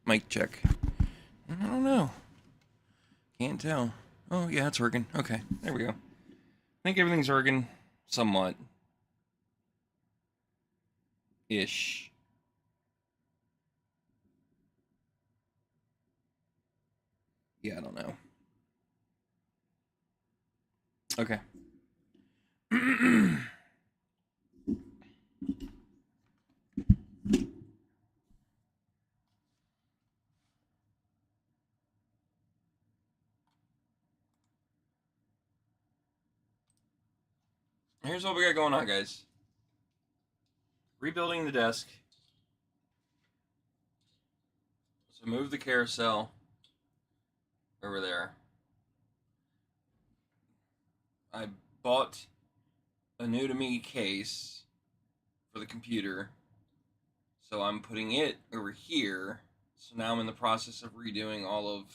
Mic check. I don't know. Can't tell. Oh, yeah, it's working. Okay, there we go. I think everything's working somewhat. Ish. Yeah, I don't know. Okay. Here's what we got going on, guys. Rebuilding the desk. So move the carousel over there. I bought a new to me case for the computer. So I'm putting it over here. So now I'm in the process of redoing all of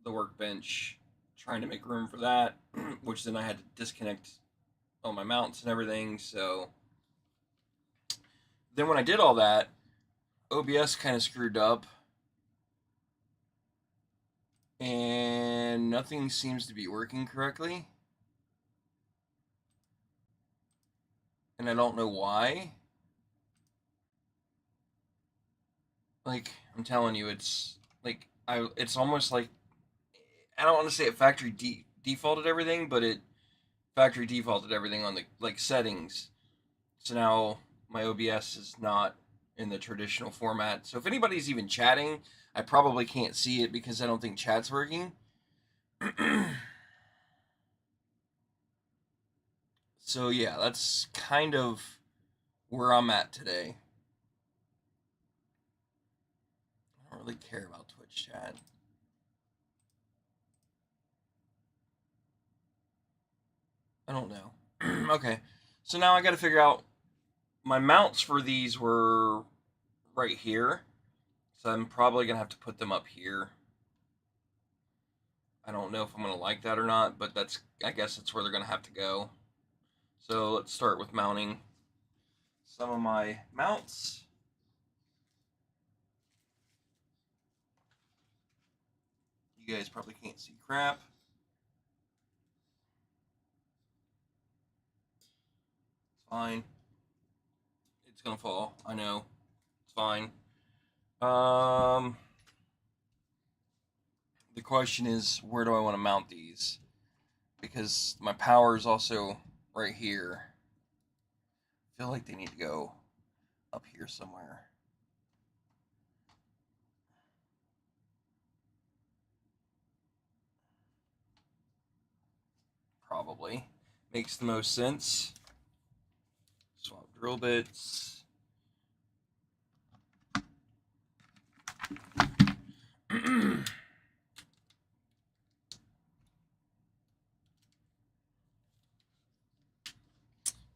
the workbench, trying to make room for that, which then I had to disconnect all my mounts and everything. So then when I did all that, OBS kind of screwed up and nothing seems to be working correctly. And I don't know why. Like, I'm telling you, it's like it's almost like, I don't want to say it factory defaulted everything, but it factory defaulted everything on the like settings. So now my OBS is not in the traditional format. So if anybody's even chatting, I probably can't see it because I don't think chat's working. So yeah, that's kind of where I'm at today. I don't really care about Twitch chat. I don't know. Okay, so now I got to figure out my mounts for these were right here. So I'm probably going to have to put them up here. I don't know if I'm going to like that or not, but I guess that's where they're going to have to go. So let's start with mounting some of my mounts. You guys probably can't see crap. It's fine. It's going to fall. I know. It's fine. The question is, where do I want to mount these? Because my power is also right here. I feel like they need to go up here somewhere. Probably. Makes the most sense. Swap drill bits.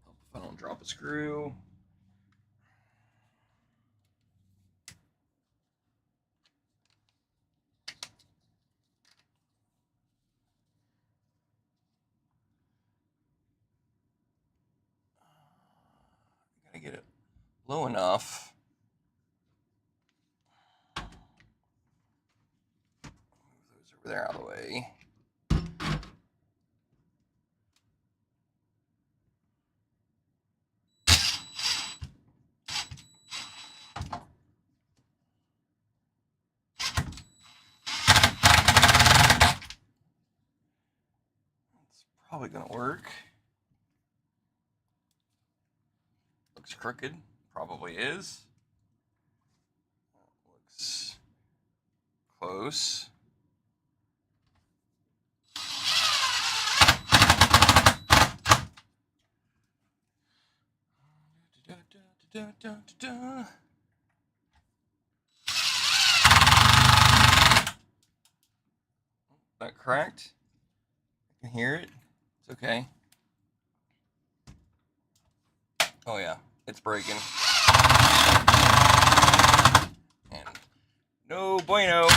Hope if I don't drop a screw. I gotta get it low enough. Move those over there out of the way. It's probably gonna work. Looks crooked. Probably is. Looks close. That cracked. I can hear it. It's okay. Oh yeah, it's breaking. And no bueno.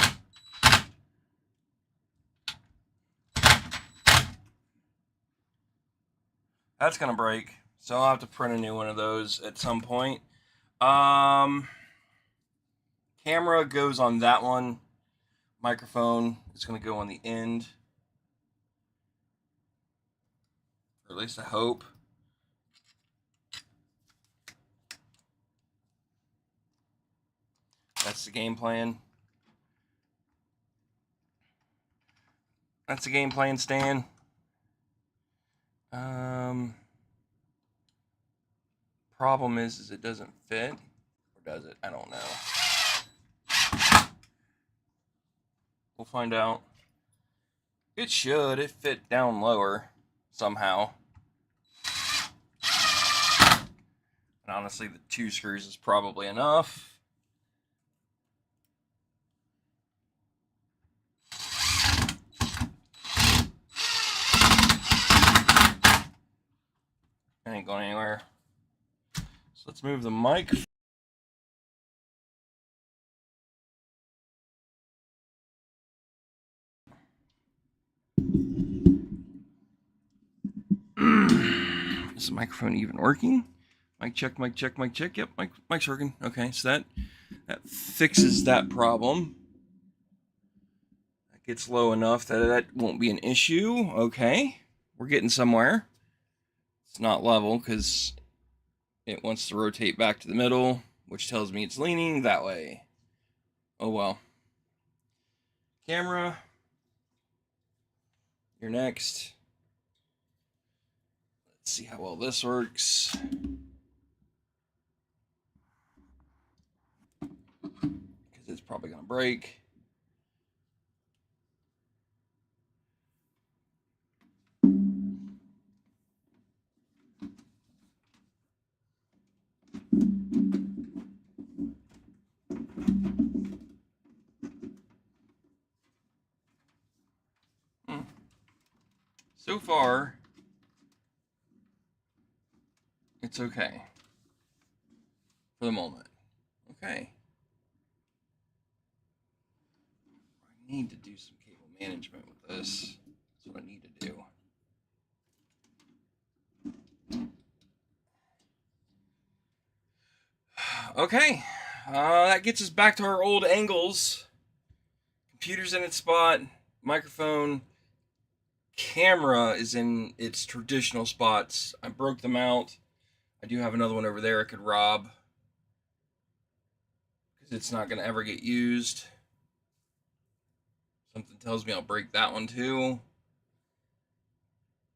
That's gonna break. So I'll have to print a new one of those at some point. Camera goes on that one. Microphone is going to go on the end. Or at least I hope. That's the game plan. That's the game plan, Stan. Problem is it doesn't fit. Or does it? I don't know. We'll find out. It should. It fit down lower somehow. And honestly, the 2 screws is probably enough. It ain't going anywhere. So let's move the mic. Is the microphone even working? Mic check, mic check, mic check. Yep, mic's working. Okay, so that fixes that problem. That gets low enough that that won't be an issue. Okay, we're getting somewhere. It's not level because it wants to rotate back to the middle, which tells me it's leaning that way. Oh well. Camera, you're next. Let's see how well this works. Because it's probably going to break. So far, it's okay. For the moment. Okay. I need to do some cable management with this. That's what I need to do. Okay. That gets us back to our old angles. Computer's in its spot. Microphone. Camera is in its traditional spots. I broke them out. I do have another one over there I could rob. Because it's not going to ever get used. Something tells me I'll break that one too.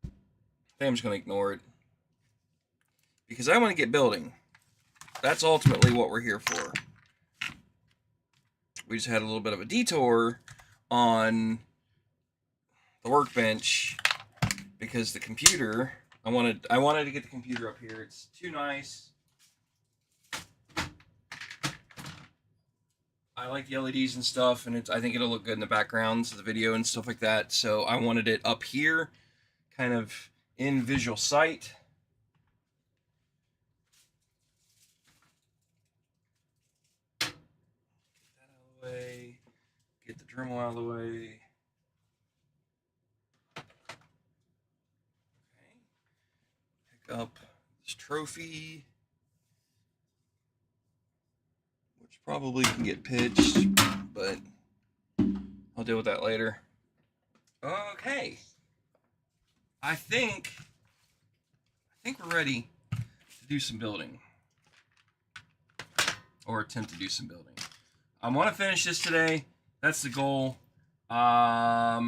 I think I'm just going to ignore it. Because I want to get building. That's ultimately what we're here for. We just had a little bit of a detour on the workbench because the computer, I wanted to get the computer up here. It's too nice. I like the LEDs and stuff, and I think it'll look good in the backgrounds of the video and stuff like that. So I wanted it up here, kind of in visual sight. Get that out of the way. Get the Dremel out of the way. Okay. Pick up this trophy, which probably can get pitched, but I'll deal with that later. Okay. I think we're ready to do some building. Or attempt to do some building. I want to finish this today. That's the goal. I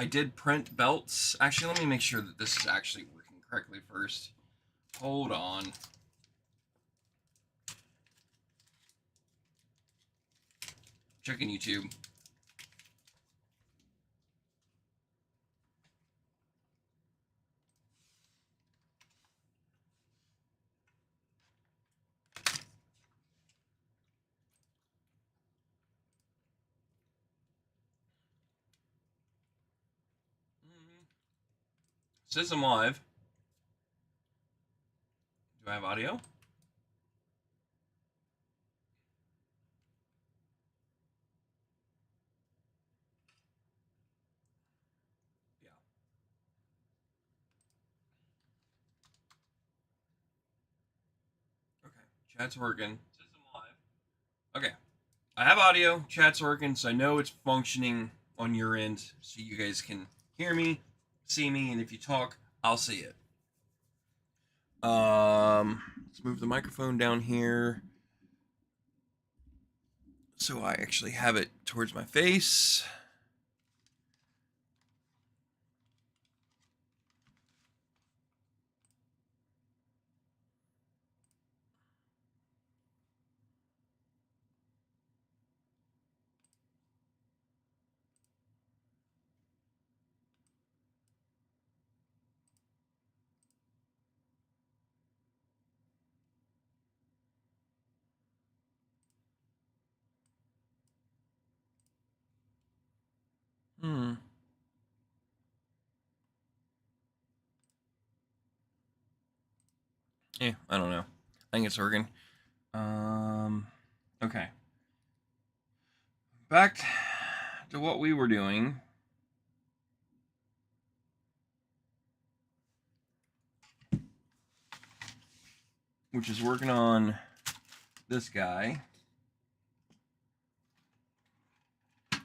did print belts. Actually, let me make sure that this is actually working correctly first. Hold on. Checking YouTube. Says I'm live. Do I have audio? Yeah. Okay. Chat's working. Says I'm live. Okay. I have audio, chat's working, so I know it's functioning on your end, so you guys can hear me, see me, and if you talk, I'll see it. Let's move the microphone down here so I actually have it towards my face. Hmm. Yeah, I don't know. I think it's working. Okay. Back to what we were doing. Which is working on this guy.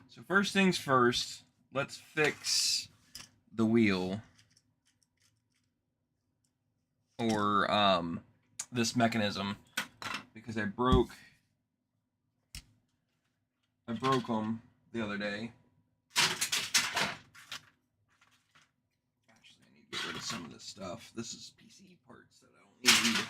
So first things first, let's fix the wheel. Or this mechanism. Because I broke them the other day. Actually, I need to get rid of some of this stuff. This is PC parts that I don't need.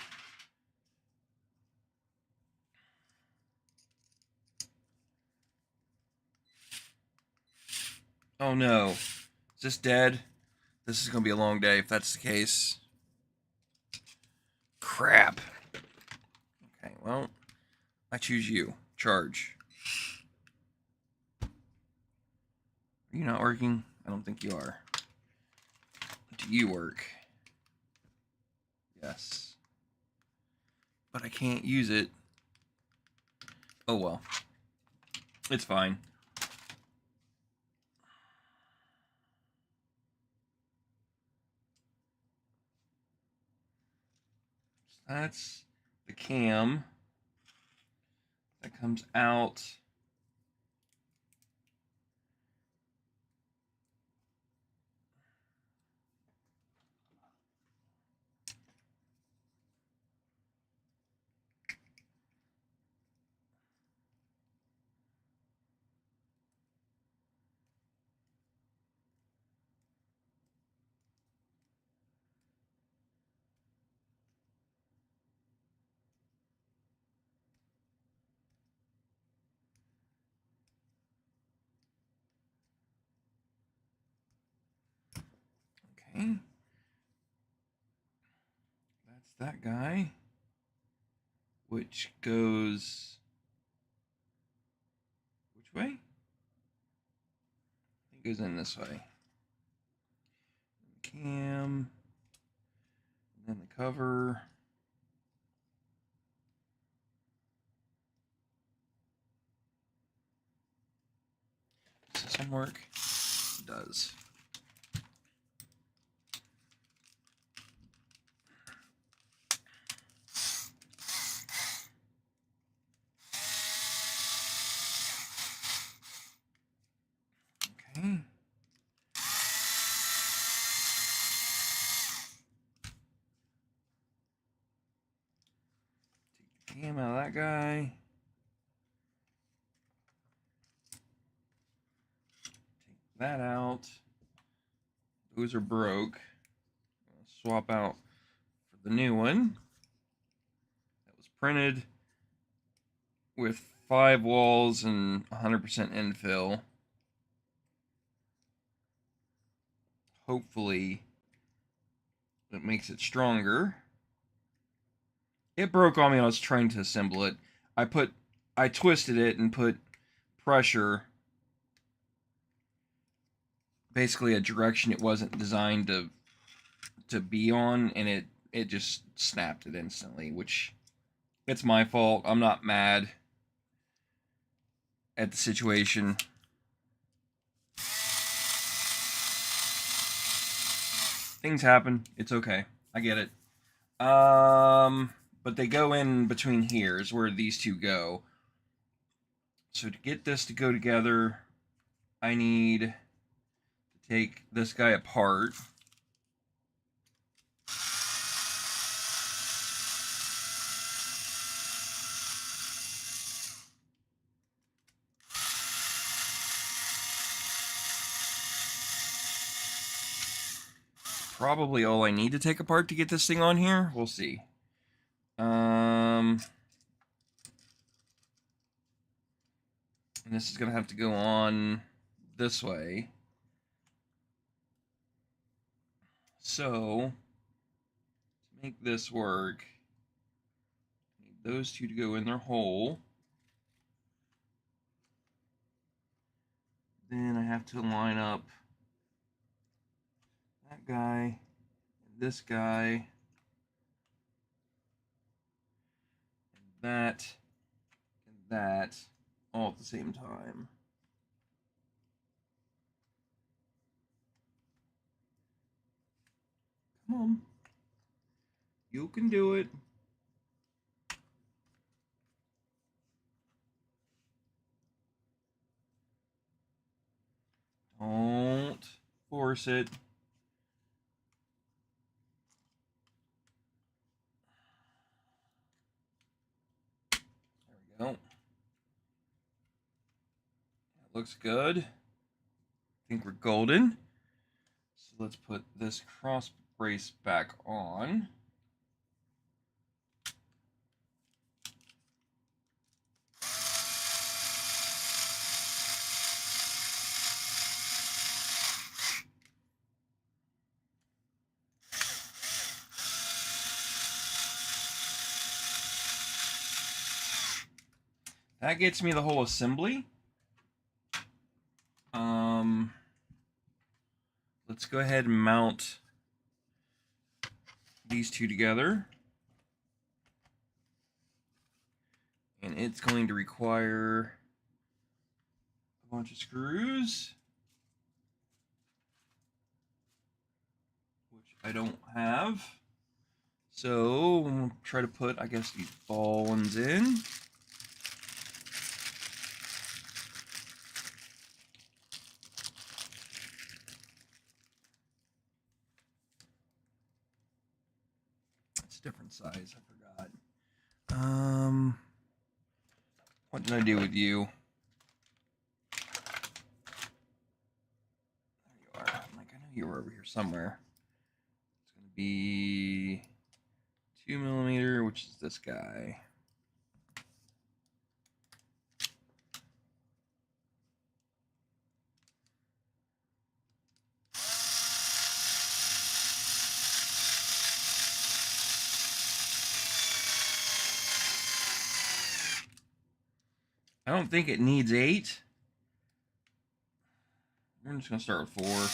Oh no. Is this dead? This is going to be a long day if that's the case. Crap. Okay, well, I choose you. Charge. Are you not working? I don't think you are. Do you work? Yes. But I can't use it. Oh well. It's fine. That's the cam that comes out. Okay. That's that guy. Which goes... Which way? I think it goes in this way. Cam. And then the cover. Does this one work? It does. Okay. Take the cam out of that guy. Take that out. Those are broke. Swap out for the new one. That was printed with 5 walls and 100% infill. Hopefully it makes it stronger. It broke on me when I was trying to assemble it. I twisted it and put pressure, basically a direction it wasn't designed to be on, and it just snapped it instantly, which it's my fault. I'm not mad at the situation. Things happen. It's okay. I get it. But they go in between here is where these two go. So to get this to go together, I need to take this guy apart. Probably all I need to take apart to get this thing on here. We'll see. And this is going to have to go on this way. So, to make this work, I need those two to go in their hole. Then I have to line up that guy, and this guy, and that, all at the same time. Come on. You can do it. Don't force it. There we go. That looks good. I think we're golden. So let's put this cross brace back on. That gets me the whole assembly. Let's go ahead and mount these two together. And it's going to require a bunch of screws, which I don't have. So we'll try to put, I guess, these ball ones in. It's a different size, I forgot. What did I do with you? There you are. I'm like, I know you were over here somewhere. It's going to be 2mm, which is this guy. I don't think it needs 8. We're just going to start with 4.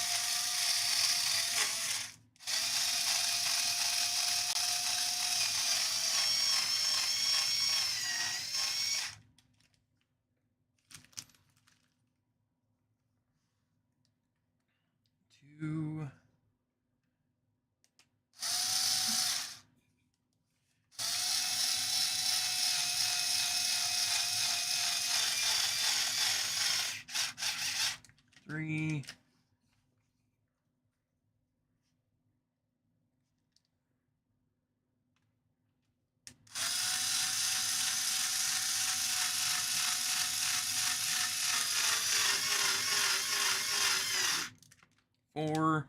2. 3. 4.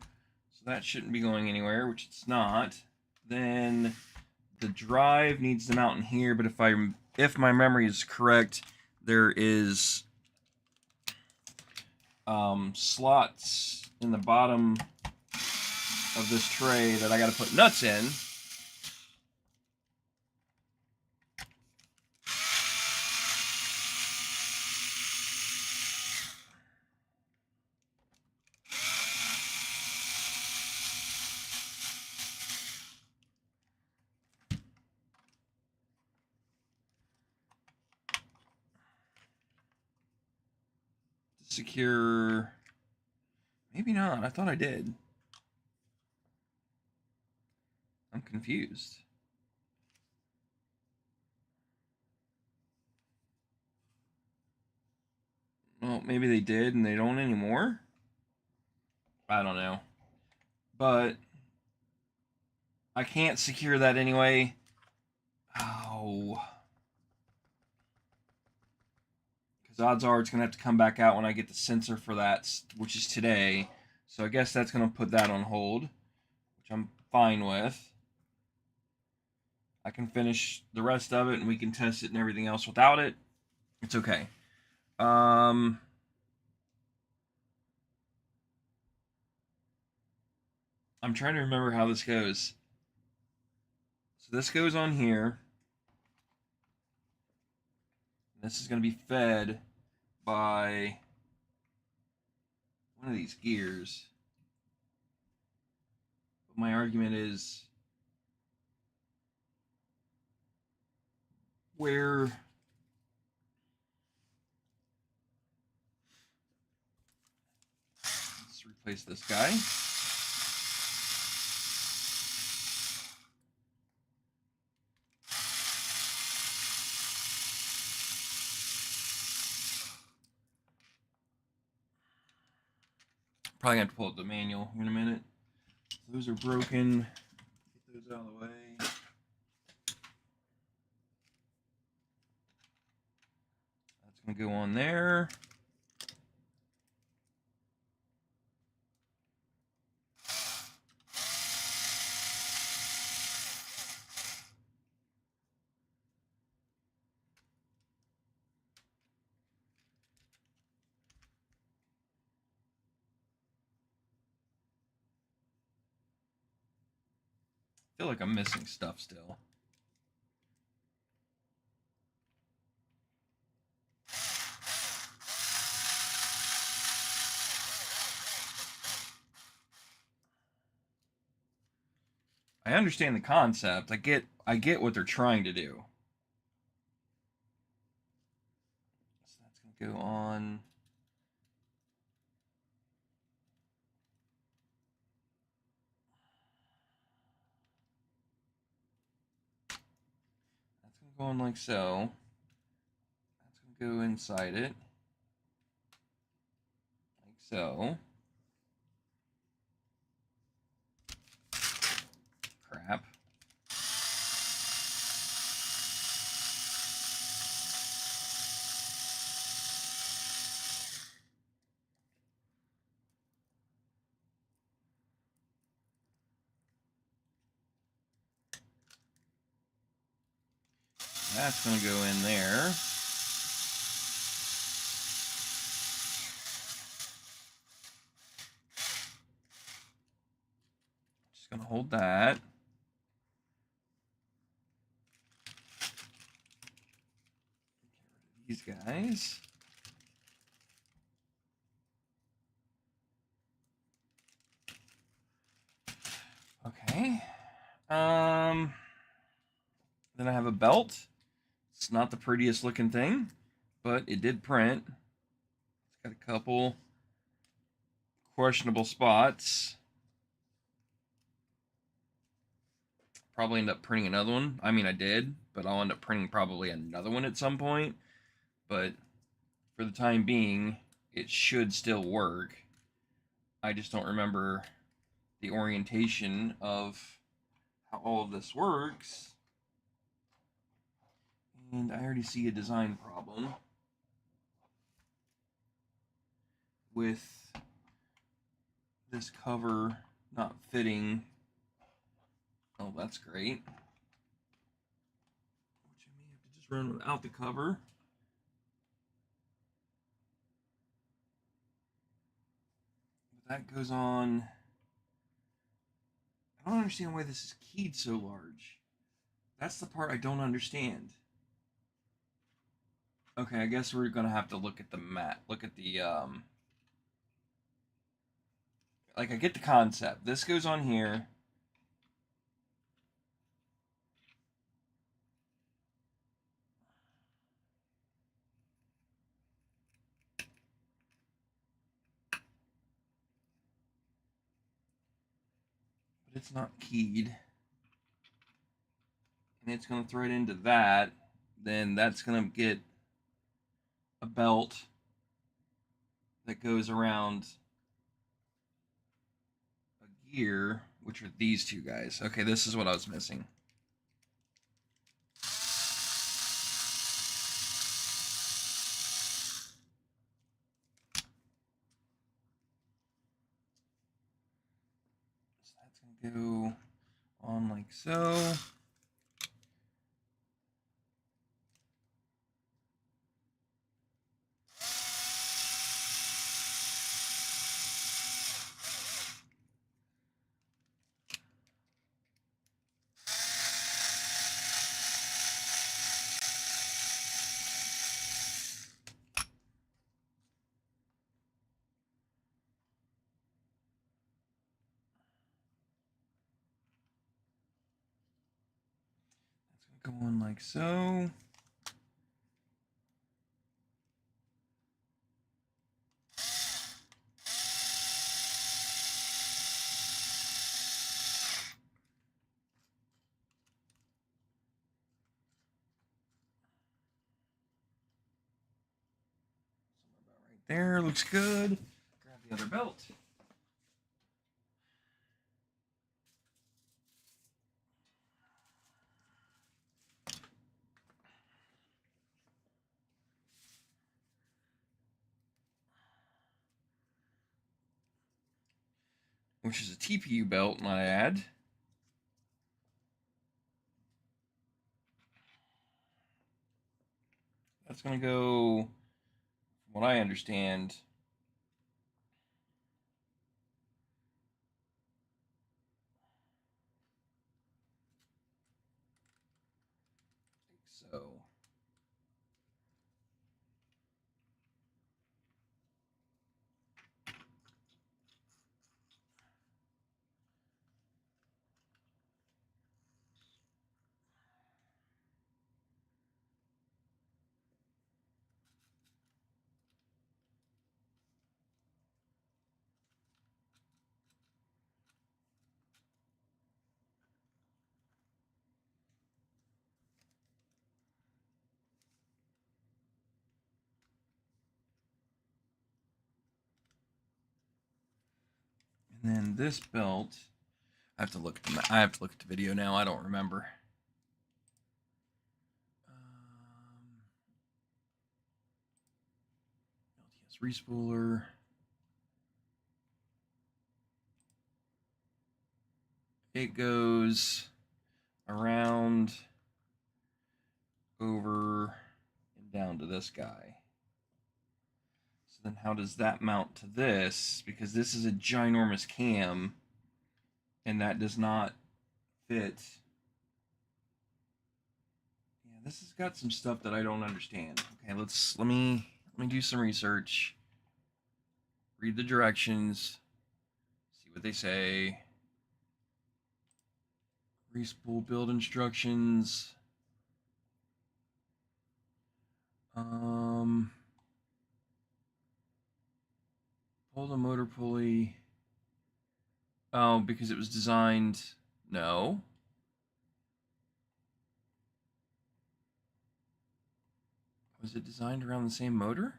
So that shouldn't be going anywhere, which it's not. Then the drive needs to mount in here, but if my memory is correct, there is slots in the bottom of this tray that I got to put nuts in. Secure. Maybe not. I thought I did. I'm confused. Well, maybe they did and they don't anymore. I don't know. But I can't secure that anyway. Oh. Because odds are it's going to have to come back out when I get the sensor for that, which is today. So I guess that's going to put that on hold, which I'm fine with. I can finish the rest of it and we can test it and everything else without it. It's okay. I'm trying to remember how this goes. So this goes on here. This is going to be fed by one of these gears. But my argument is where let's replace this guy. Probably have to pull up the manual in a minute. Those are broken. Get those out of the way. That's going to go on there. I feel like I'm missing stuff still. I understand the concept. I get what they're trying to do. So that's going to go on. That's going to go on like so. That's going to go inside it. Like so. Crap. That's going to go in there. Just going to hold that. These guys. Okay. Then I have a belt. It's not the prettiest looking thing, but it did print. It's got a couple questionable spots. Probably end up printing another one. I mean, I did, but I'll end up printing probably another one at some point. But for the time being, it should still work. I just don't remember the orientation of how all of this works. And I already see a design problem with this cover not fitting. Oh, that's great. Which I may have to just run without the cover. But that goes on. I don't understand why this is keyed so large. That's the part I don't understand. Okay, I guess we're gonna have to look at the mat. Look at the like I get the concept. This goes on here. But it's not keyed. And it's gonna thread into that. Then that's gonna get a belt that goes around a gear, which are these two guys. Okay, this is what I was missing. So that's going to go on like so. That's going to go on like so. There, looks good. Grab the other belt. Which is a TPU belt, might I add. That's going to go, from what I understand, like so. And then this belt, I have to look at the video now. I don't remember. LTS respooler. It goes around, over, and down to this guy. So then how does that mount to this? Because this is a ginormous cam, and that does not fit. Yeah, this has got some stuff that I don't understand. Okay, let me do some research. Read the directions. See what they say. Respool build instructions. Pull the motor pulley. Oh, because it was designed. No. Was it designed around the same motor?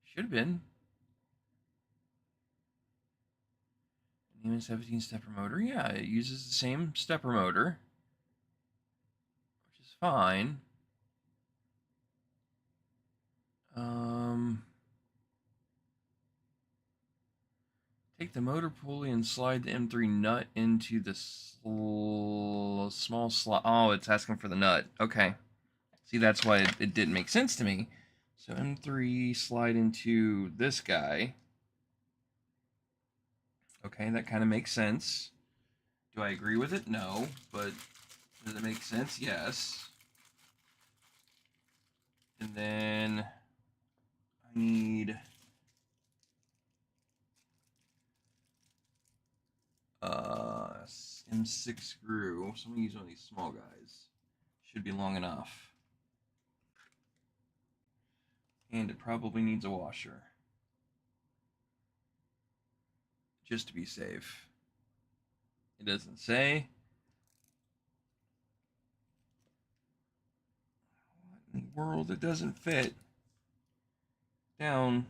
Should have been. Name 17 stepper motor. Yeah, it uses the same stepper motor, which is fine. Take the motor pulley and slide the M3 nut into the small slot. Oh, it's asking for the nut. Okay. See, that's why it didn't make sense to me. So M3 slide into this guy. Okay, that kind of makes sense. Do I agree with it? No. But does it make sense? Yes. And then I need M6 screw. So I'm gonna use one of these small guys. Should be long enough. And it probably needs a washer. Just to be safe. It doesn't say. What in the world? It doesn't fit. Down.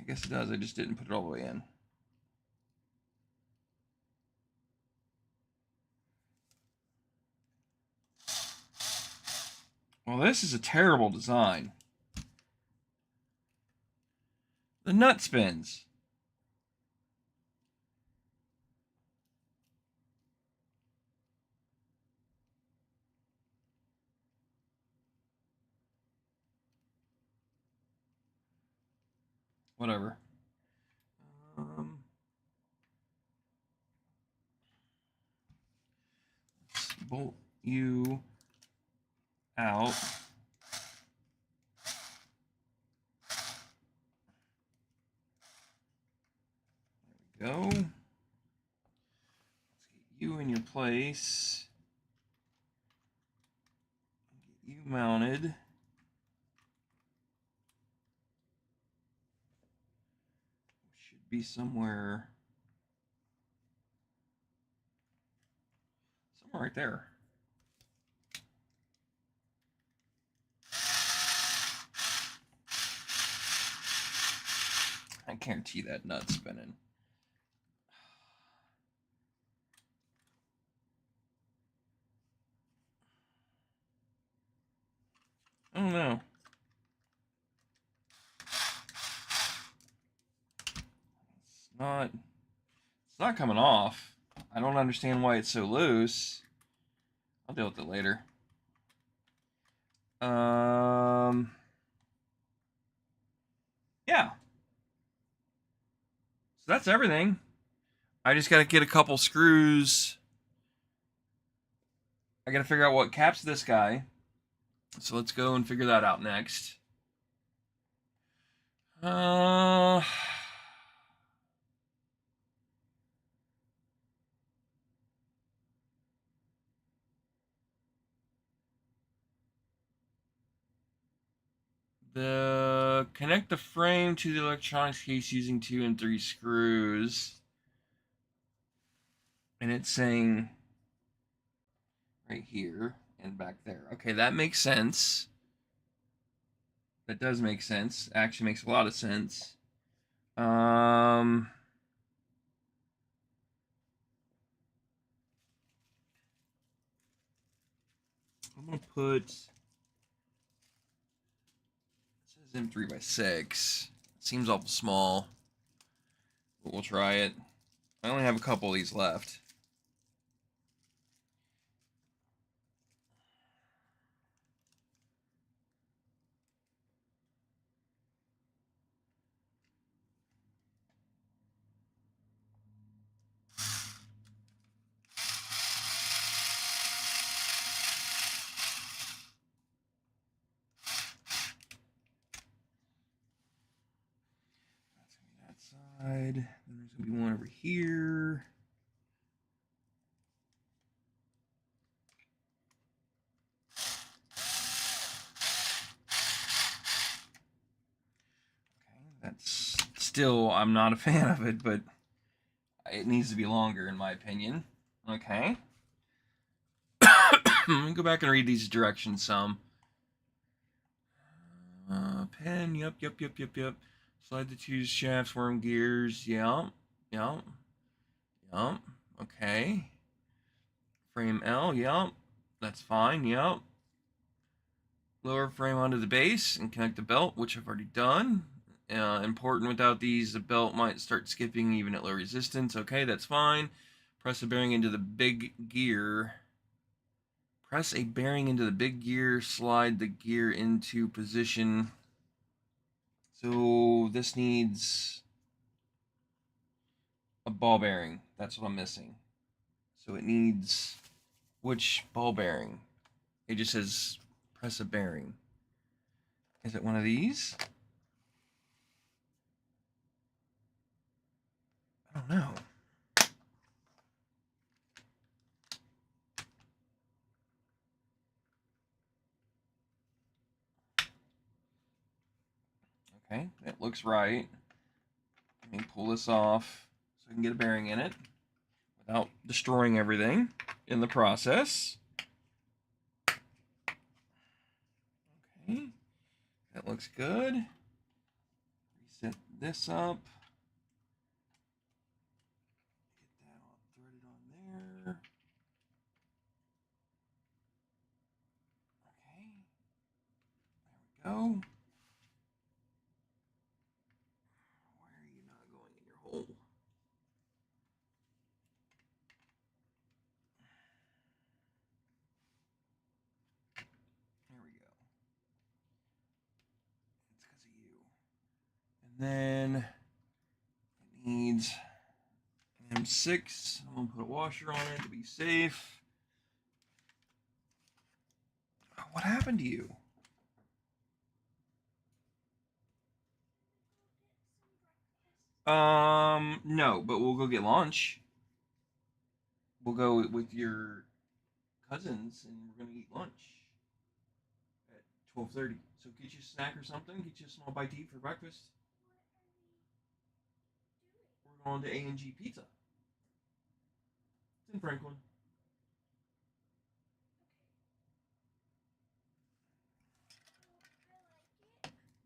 guess it does. I just didn't put it all the way in. Well, this is a terrible design. The nut spins. Whatever. Let's bolt you out. There we go. Let's get you in your place. Get you mounted. Should be somewhere right there. I guarantee that nut's spinning. I don't know. It's not coming off. I don't understand why it's so loose. I'll deal with it later. Yeah. So that's everything. I just got to get a couple screws. I got to figure out what caps this guy. So let's go and figure that out next. Connect the frame to the electronics case using 2 and 3 screws. And it's saying right here and back there. Okay, that makes sense. That does make sense. Actually makes a lot of sense. I'm gonna put, it says M3x6. Seems awful small, but we'll try it. I only have a couple of these left. That's gonna be that side. Then there's gonna be one over here. That's still, I'm not a fan of it, but it needs to be longer in my opinion. Okay. Let me go back and read these directions some. Pen, yep. Slide the 2 shafts, worm gears, yep. Okay. Frame L, yep. That's fine, yep. Lower frame onto the base and connect the belt, which I've already done. Important, without these, the belt might start skipping even at low resistance. Okay, that's fine. Press a bearing into the big gear. Press a bearing into the big gear, slide the gear into position. So this needs a ball bearing. That's what I'm missing. So it needs, which ball bearing? It just says press a bearing. Is it one of these? I don't know. Okay, it looks right. Let me pull this off so I can get a bearing in it without destroying everything in the process. Okay, that looks good. Set this up. Get that all threaded on there. Okay. There we go. Why are you not going in your hole? There we go. It's because of you. And then it needs an M6. I'm going to put a washer on it to be safe. What happened to you? No, but we'll go get lunch. We'll go with your cousins and we're gonna eat lunch at 12:30. So get you a snack or something. Get you a small bite to eat for breakfast. We're going to A&G Pizza. It's in Franklin.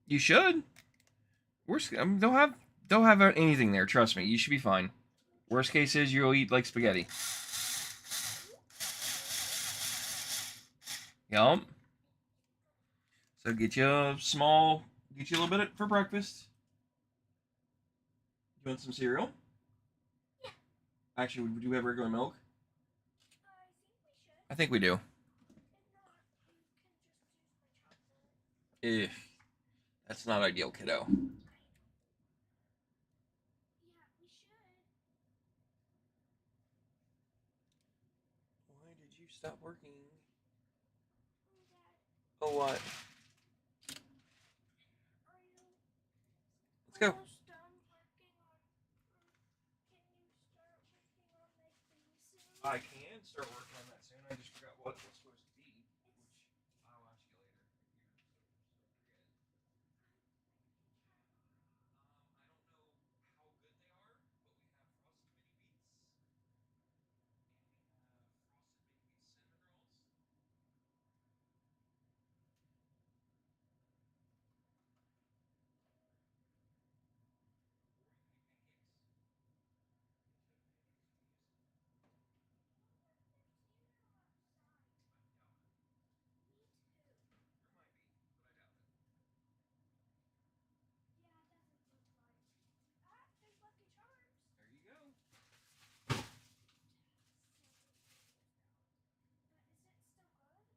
You should. Worst, I mean, they'll have anything there. Trust me, you should be fine. Worst case is you'll eat like spaghetti. Yup. So get you a little bit for breakfast. You want some cereal? Yeah. Actually, do we have regular milk? I think we do. If that's not ideal, kiddo. Why did you stop working? Oh, what? Let's go. I can start working on that soon. I just forgot what it was supposed to be, which I'll ask you later. I don't know how good they are, but we have frosted mini wheats and we have frosted mini wheat cinnamon rolls. There you go. Oh, I mean, it's sealed,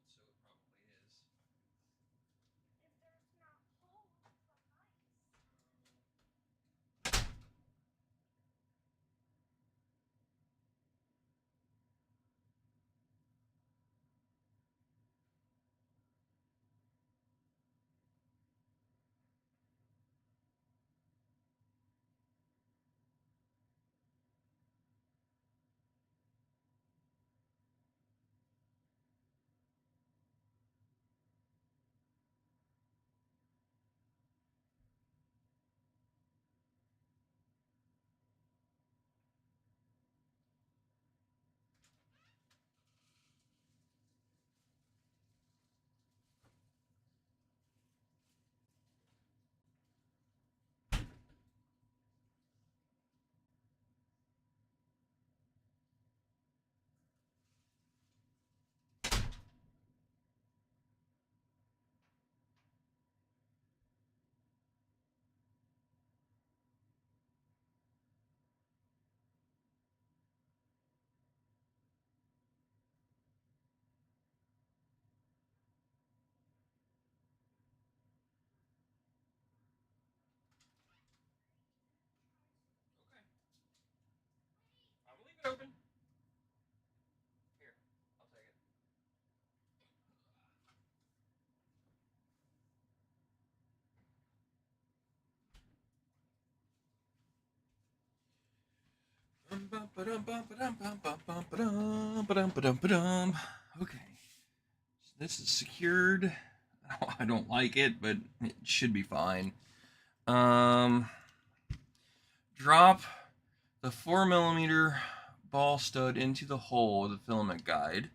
so it probably is. Okay. I'm gonna leave it open. Here, I'll take it. Okay. So this is secured. I don't like it, but it should be fine. Um, Drop the 4mm ball stud into the hole of the filament guide.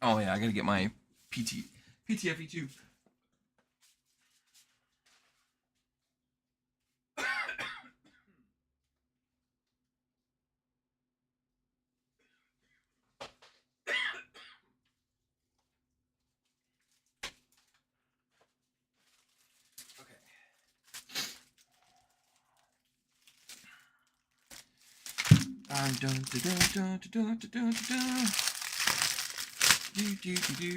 Oh yeah, I gotta get my PTFE tube. Dun, dun, dun, dun, dun, dun, dun, dun. Do, do, do, do.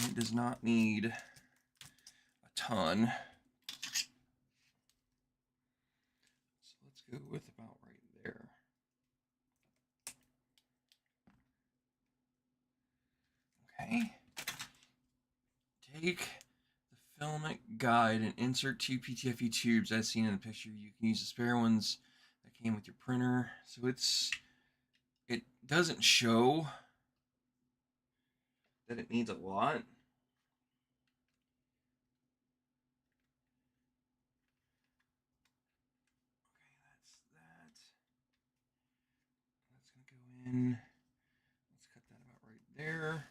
It does not need a ton. So let's go with about right there. Okay. Take the filament guide and insert 2 PTFE tubes as seen in the picture. You can use the spare ones that came with your printer. So it doesn't show that it needs a lot. Okay, that's that. That's gonna go in. Let's cut that about right there.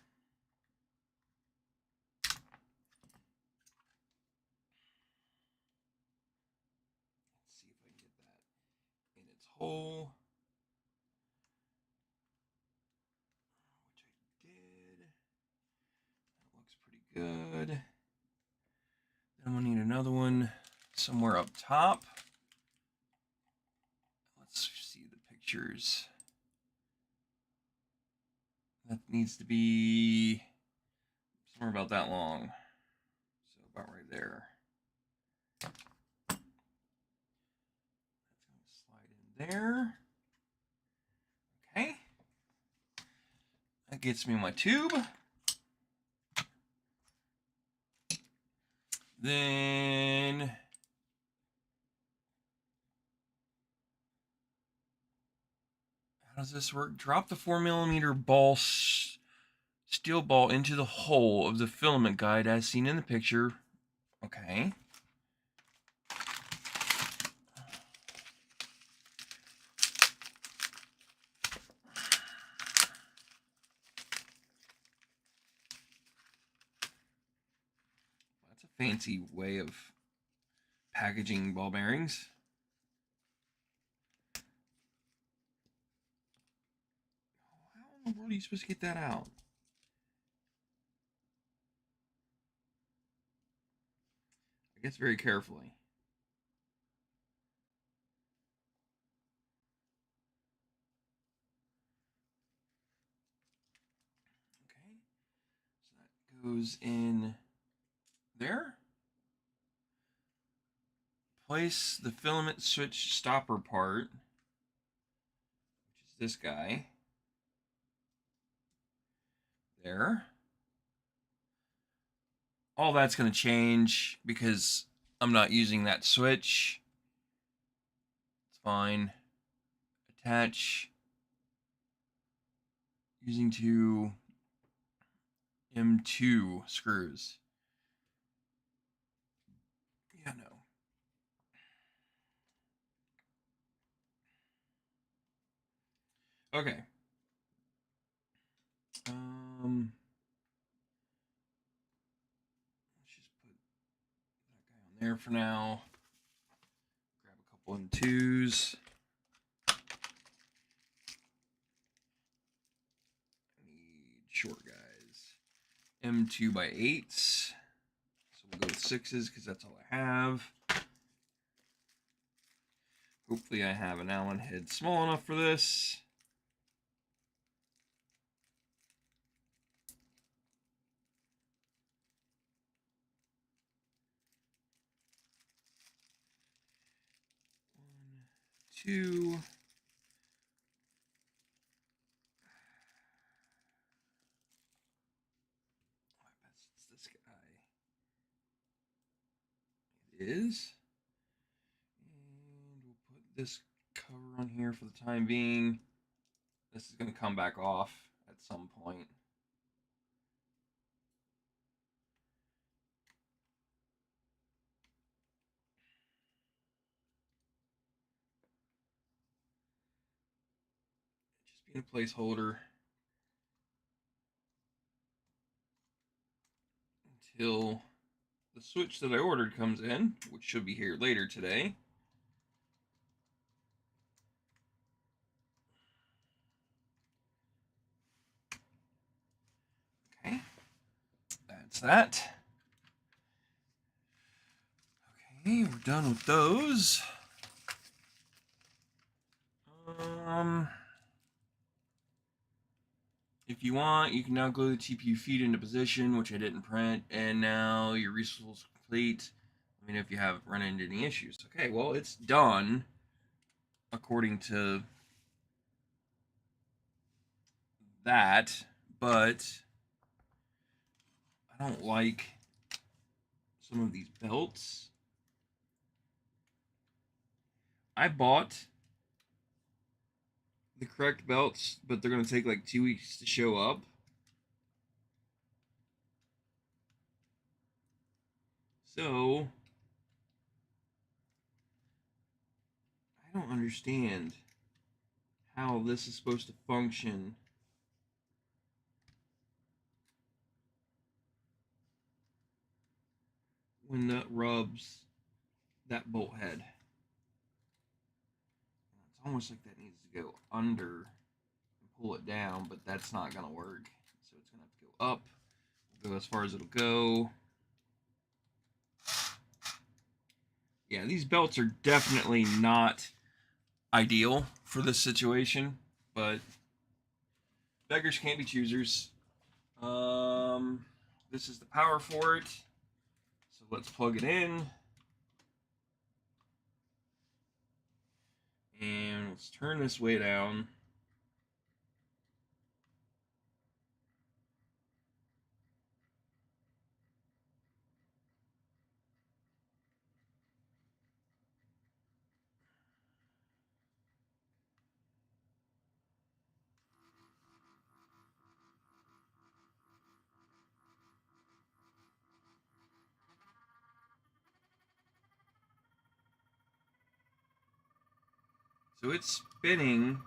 Let's see if I can get that in its hole. Which I did. That looks pretty good. Then we'll need another one somewhere up top. Let's see the pictures. That needs to be somewhere about that long. So about right there. That's going to slide in there. Okay. That gets me my tube. Then how does this work? Drop the 4mm ball, steel ball into the hole of the filament guide as seen in the picture. Okay. That's a fancy way of packaging ball bearings. How in the world are you supposed to get that out? I guess very carefully. Okay, so that goes in there. Place the filament switch stopper part, which is this guy, there. All that's going to change because I'm not using that switch. It's fine. Attach using 2 M2 screws. Yeah, no. Okay. Let's just put that guy on there for now. Grab a couple M2s. I need short guys. M2 by 8s. So we'll go with 6s because that's all I have. Hopefully I have an Allen head small enough for this. Two. I bet it's this guy. It is. And we'll put this cover on here for the time being. This is going to come back off at some point. Just being a placeholder. until the switch that I ordered comes in, which should be here later today. Okay, that's that. Okay, we're done with those. If you want, you can now glue the TPU feed into position, which I didn't print, and now your respool is complete. Let me know if you have run into any issues. Okay, well, it's done according to that, but I don't like some of these belts. I bought the correct belts, but they're going to take like 2 weeks to show up. So, I don't understand how this is supposed to function when that rubs that bolt head. It's almost like that needs to go under and pull it down, but that's not going to work. So it's going to have to go up, go as far as it'll go. Yeah, these belts are definitely not ideal for this situation, but beggars can't be choosers. This is the power for it. So let's plug it in. And let's turn this way down. So it's spinning.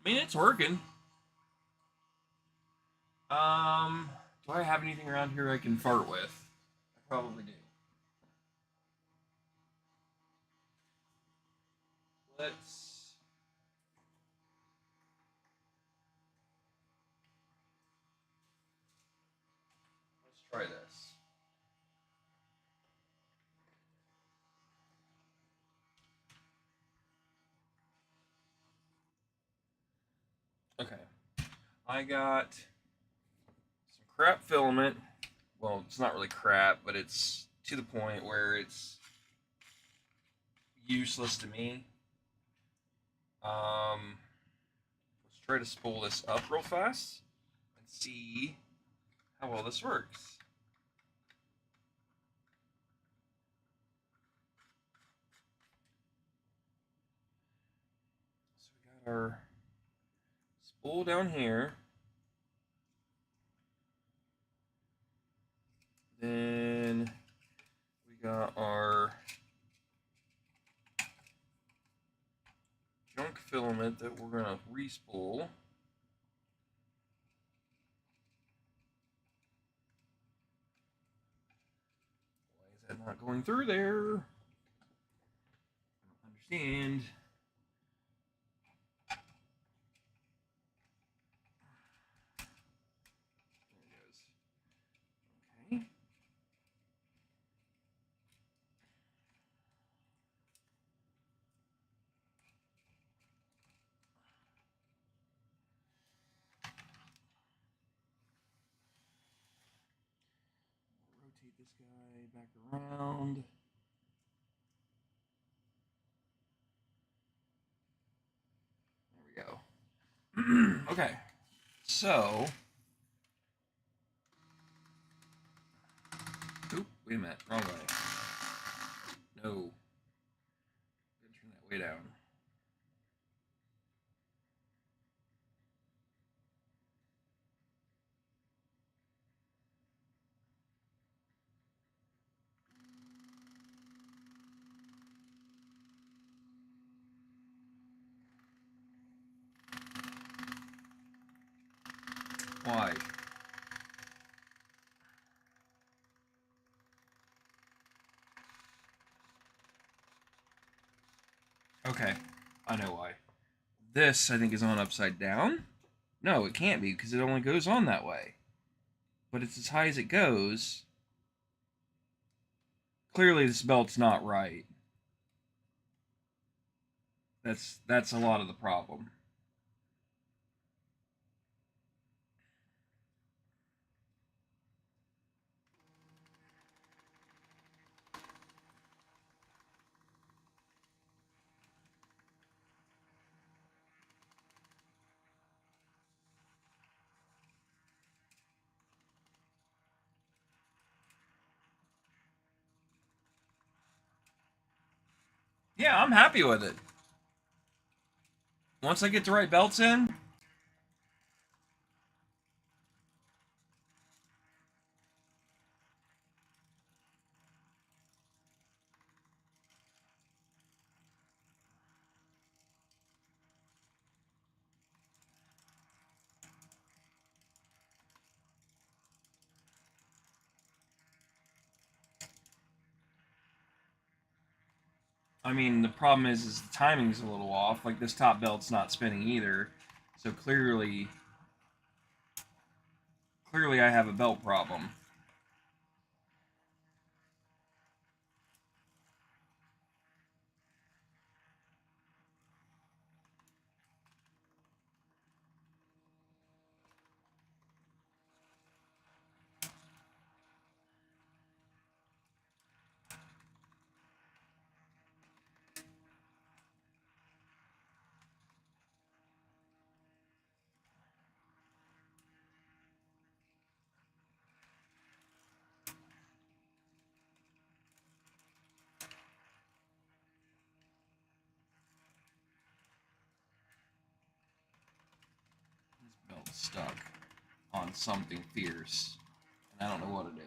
I mean, it's working. Do I have anything around here I can fart with? I probably do. Let's try this. Okay. I got some crap filament. Well, it's not really crap, but it's to the point where it's useless to me. Let's try to spool this up real fast and see how well this works. So we got our spool down here. Then we got our junk filament that we're going to respool. Why is that not going through there? understand. There it goes. Okay. Rotate this guy back around. There we go. Okay. So. Oop, wait a minute. Wrong way. No. Gotta turn that way down. Why? Okay, I know why. This, I think, is on upside down. No, it can't be, because it only goes on that way. But it's as high as it goes. Clearly, this belt's not right. That's a lot of the problem. Yeah, I'm happy with it. Once I get the right belts in, I mean, the problem is the timing's a little off. Like, this top belt's not spinning either. So clearly I have a belt problem. This belt's stuck on something fierce. And I don't know what it is.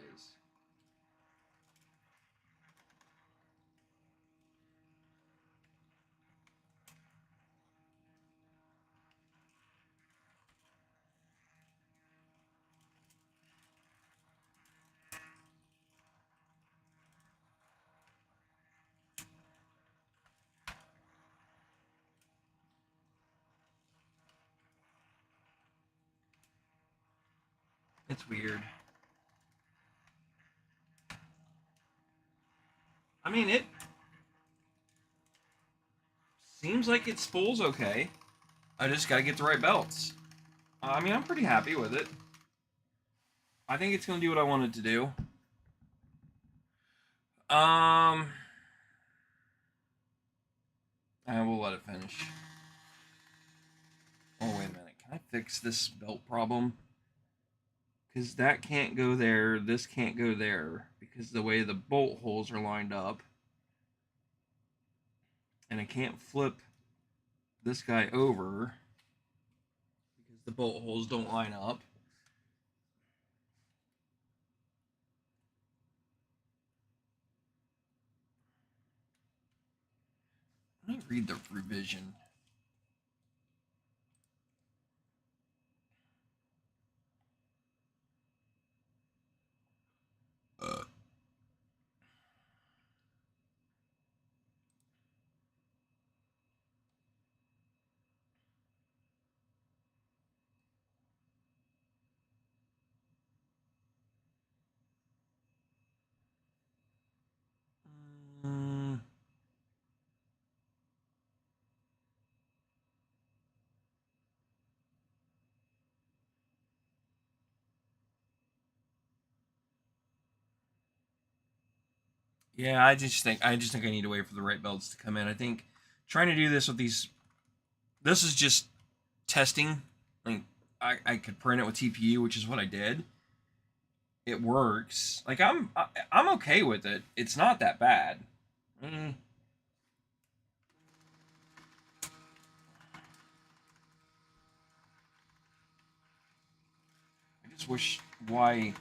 It's weird. I mean, it seems like it spools okay. I just gotta get the right belts. I mean, I'm pretty happy with it. I think it's gonna do what I want it to do. I will let it finish. Oh, wait a minute. Can I fix this belt problem? Because that can't go there, this can't go there, because the way the bolt holes are lined up. And I can't flip this guy over because the bolt holes don't line up. Let me read the revision. Yeah, I just think I need to wait for the right belts to come in. I think trying to do this with these, this is just testing. Like I could print it with TPU, which is what I did. It works. Like I'm okay with it. It's not that bad. Mm, I just wish why.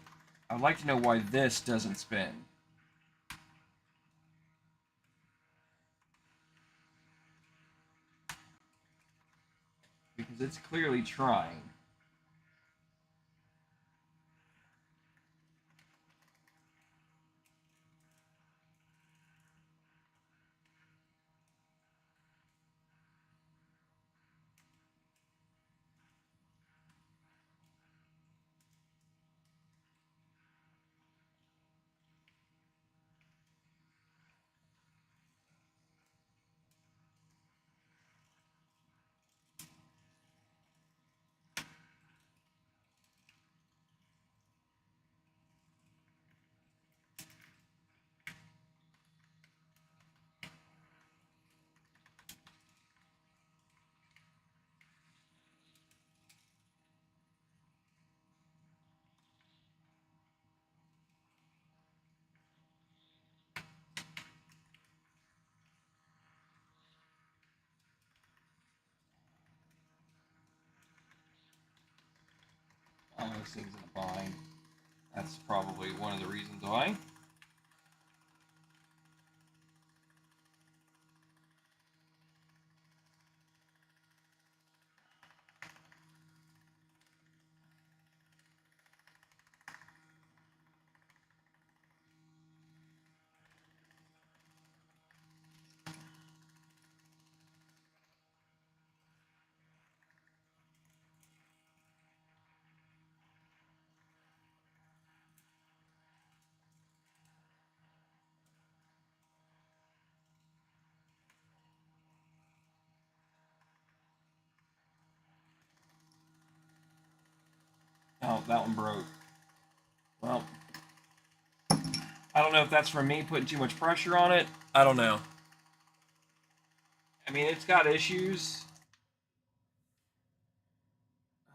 I'd like to know why this doesn't spin, because it's clearly trying. Oh, this thing's in a bind. That's probably one of the reasons why. Oh, that one broke. Well, I don't know if that's from me putting too much pressure on it. I don't know. I mean, it's got issues.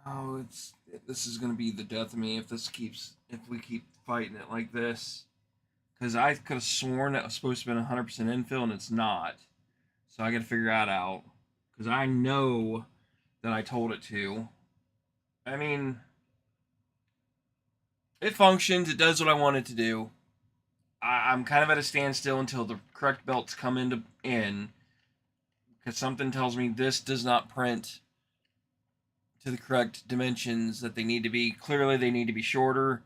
Oh, this is gonna be the death of me if we keep fighting it like this. Because I could have sworn that was supposed to be 100% infill and it's not. So I got to figure that out. Because I know that I told it to. I mean, it functions. It does what I want it to do. I'm kind of at a standstill until the correct belts come in, because something tells me this does not print to the correct dimensions that they need to be. Clearly, they need to be shorter.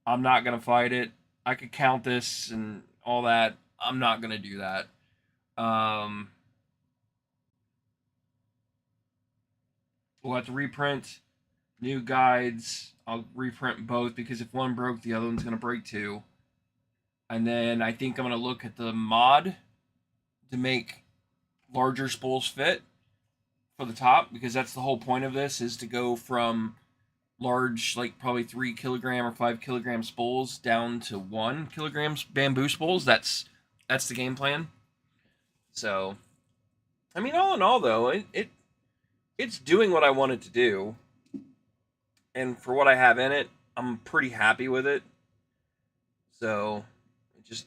I'm not gonna fight it. I could count this and all that. I'm not gonna do that. Um, we'll have to reprint new guides. I'll reprint both because if one broke, the other one's gonna break too. And then I think I'm gonna look at the mod to make larger spools fit for the top, because that's the whole point of this, is to go from large, like probably 3 kilogram or 5 kilogram spools down to 1 kilograms bamboo spools. That's the game plan. So I mean, all in all, though, it's doing what I want it to do, and for what I have in it, I'm pretty happy with it. So just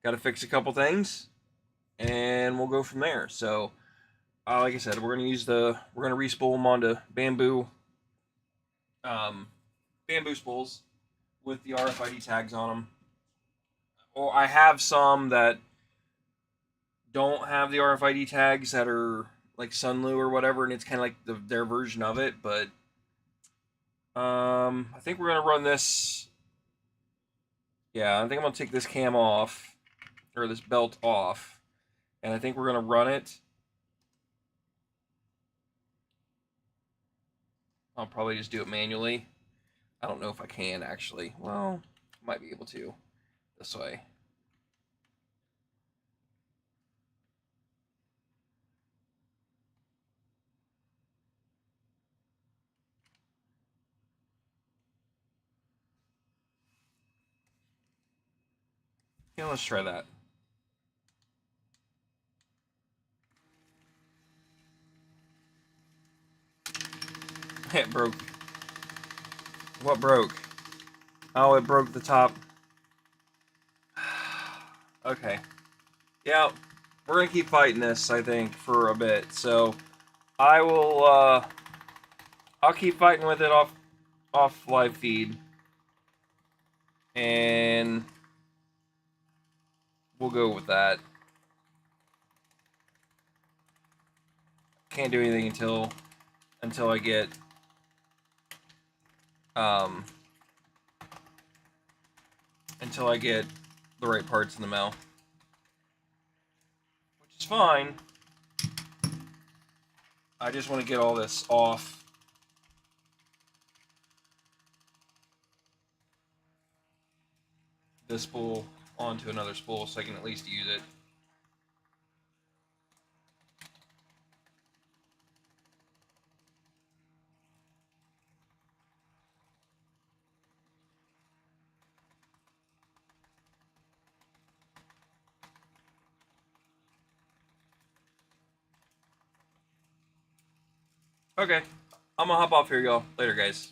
got to fix a couple things, and we'll go from there. So, like I said, we're gonna respool them onto um, bamboo spools with the RFID tags on them. Or I have some that don't have the RFID tags that are like Sunlu or whatever, and it's kind of like their version of it. But I think we're gonna run this. Yeah, I think I'm gonna take this cam off, or this belt off, and I think we're gonna run it. I'll probably just do it manually. I don't know if I can actually. Well, might be able to this way. Yeah, let's try that. It broke. What broke? Oh, it broke the top. Okay. Yeah, we're gonna keep fighting this, I think, for a bit. So I will. I'll keep fighting with it off live feed, and we'll go with that. Can't do anything until I get um until I get the right parts in the mail, which is fine. I just want to get all this off. This spool onto another spool so I can at least use it. Okay, I'm gonna hop off here, y'all. Later, guys.